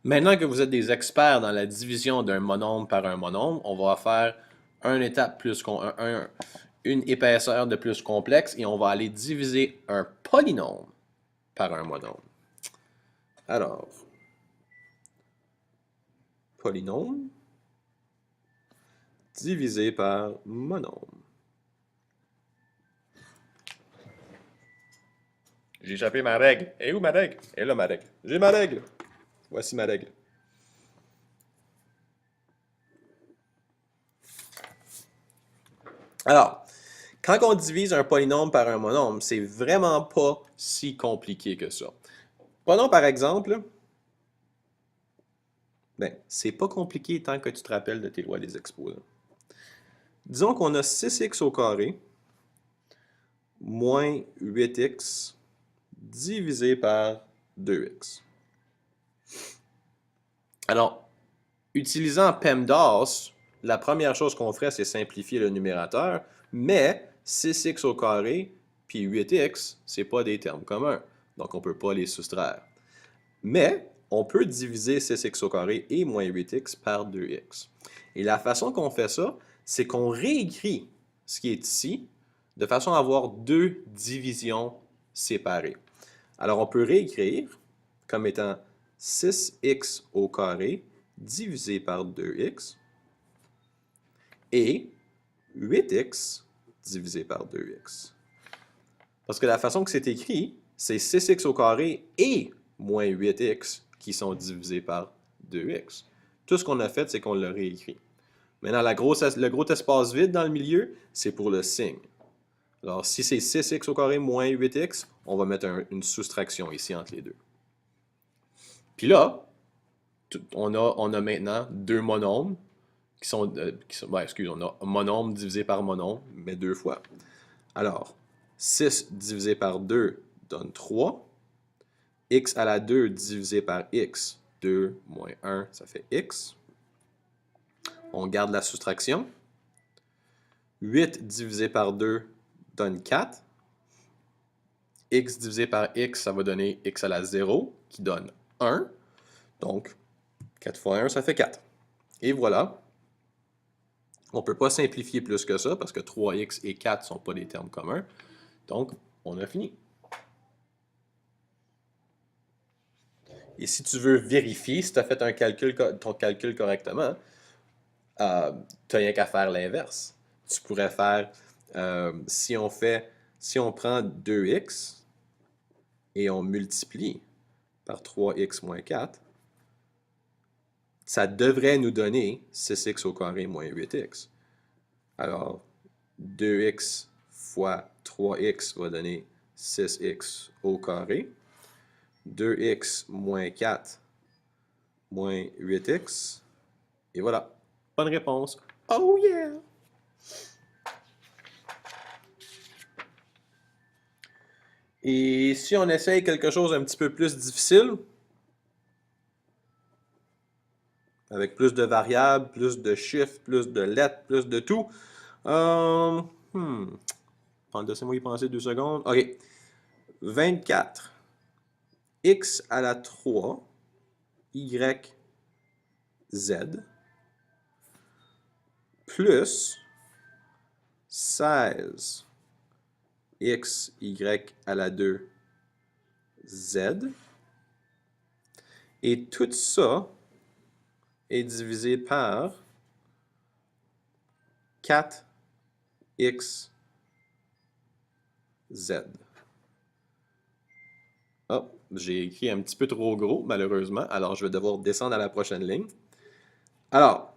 Maintenant que vous êtes des experts dans la division d'un monombre par un monombre, on va faire une étape plus une épaisseur de plus complexe et on va aller diviser un polynôme par un monombre. Alors, polynôme divisé par monombre. J'ai échappé ma règle. Et où ma règle? Et là ma règle. J'ai ma règle. Voici ma règle. Alors, quand on divise un polynôme par un monombre, c'est vraiment pas si compliqué que ça. Prenons par exemple, ben, c'est pas compliqué tant que tu te rappelles de tes lois des exposants. Disons qu'on a 6x au carré moins 8x divisé par 2x. Alors, utilisant PEMDAS, la première chose qu'on ferait, c'est simplifier le numérateur, mais 6x au carré puis 8x, c'est pas des termes communs, donc on peut pas les soustraire. Mais on peut diviser 6x au carré et moins 8x par 2x. Et la façon qu'on fait ça, c'est qu'on réécrit ce qui est ici de façon à avoir deux divisions séparées. Alors on peut réécrire comme étant 6x au carré divisé par 2x et 8x divisé par 2x. Parce que la façon que c'est écrit, c'est 6x au carré et moins 8x qui sont divisés par 2x. Tout ce qu'on a fait, c'est qu'on l'a réécrit. Maintenant, le gros espace vide dans le milieu, c'est pour le signe. Alors, si c'est 6x au carré moins 8x, on va mettre une soustraction ici entre les deux. Puis là, on a maintenant deux monombres on a monombre divisé par monombre, mais deux fois. Alors, 6 divisé par 2 donne 3. X à la 2 divisé par x, 2 moins 1, ça fait x. On garde la soustraction. 8 divisé par 2 donne 4. X divisé par x, ça va donner x à la 0, qui donne 1. Donc, 4 fois 1, ça fait 4. Et voilà. On ne peut pas simplifier plus que ça, parce que 3x et 4 ne sont pas des termes communs. Donc, on a fini. Et si tu veux vérifier si tu as fait ton calcul correctement, tu n'as rien qu'à faire l'inverse. Tu pourrais faire, si on prend 2x et on multiplie par 3x moins 4, ça devrait nous donner 6x au carré moins 8x. Alors, 2x fois 3x va donner 6x au carré. 2x moins 4 moins 8x. Et voilà. Bonne réponse. Oh yeah! Et si on essaye quelque chose un petit peu plus difficile, avec plus de variables, plus de chiffres, plus de lettres, plus de tout, laissez-moi y penser 2 secondes. OK. 24 x à la 3 y z plus 16 x y à la 2 z. Et tout ça est divisé par 4x z. Oh, j'ai écrit un petit peu trop gros, malheureusement. Alors, je vais devoir descendre à la prochaine ligne. Alors,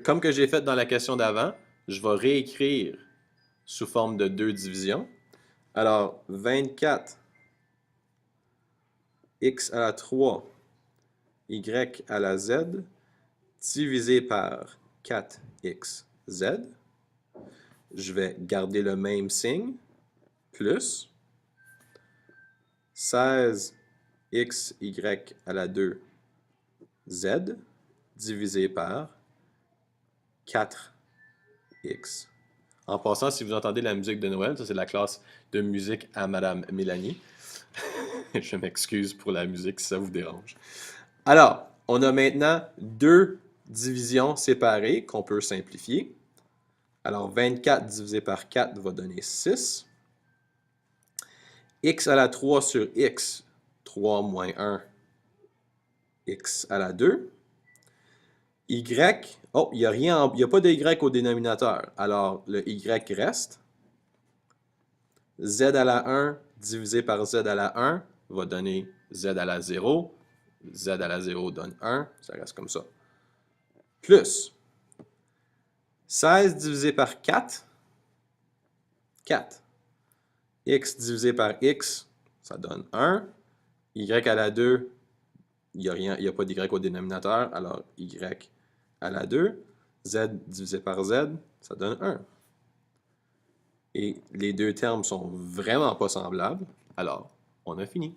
comme que j'ai fait dans la question d'avant, je vais réécrire sous forme de deux divisions. Alors, 24 x à la 3, y à la z, divisé par 4x z. Je vais garder le même signe, plus 16 xy à la 2 z divisé par 4x. En passant, si vous entendez la musique de Noël, ça c'est la classe de musique à Madame Mélanie. Je m'excuse pour la musique si ça vous dérange. Alors, on a maintenant deux divisions séparées qu'on peut simplifier. Alors, 24 divisé par 4 va donner 6. X à la 3 sur x, 3 moins 1, x à la 2. Y, oh, il n'y a pas de y au dénominateur. Alors, le y reste. Z à la 1 divisé par z à la 1 va donner z à la 0. Z à la 0 donne 1. Ça reste comme ça. Plus 16 divisé par 4, 4. X divisé par x, ça donne 1. Y à la 2, il n'y a pas d'y au dénominateur, alors y à la 2. Z divisé par z, ça donne 1. Et les deux termes sont vraiment pas semblables, alors on a fini.